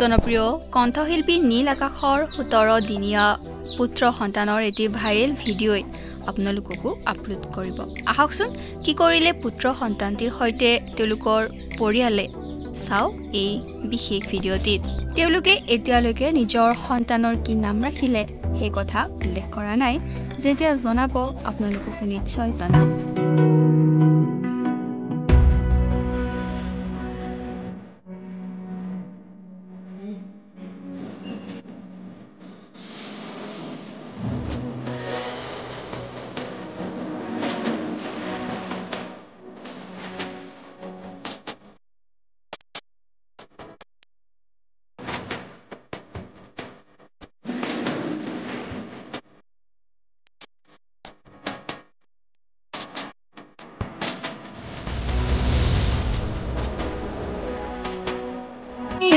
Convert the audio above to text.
জনপ্ৰিয় কণ্ঠশিল্পী নীল আকাশৰ 17 দিনীয়া পুত্ৰ সন্তানৰ এটি ভাইৰেল ভিডিঅ'ই আপোনালোককো আপলোড কৰিব। আহকচোন কি কৰিলে পুত্ৰ সন্তানটিৰ সৈতে তেওঁলোকৰ পৰিয়ালে চাও এই বিশেষ ভিডিঅ'টিত। তেওঁলোকে এতিয়ালৈকে নিজৰ সন্তানৰ কি নাম ৰাখিলে সেই কথা উল্লেখ কৰা নাই, যেতিয়া জনাব আপোনালোকক নিশ্চয় জনাম।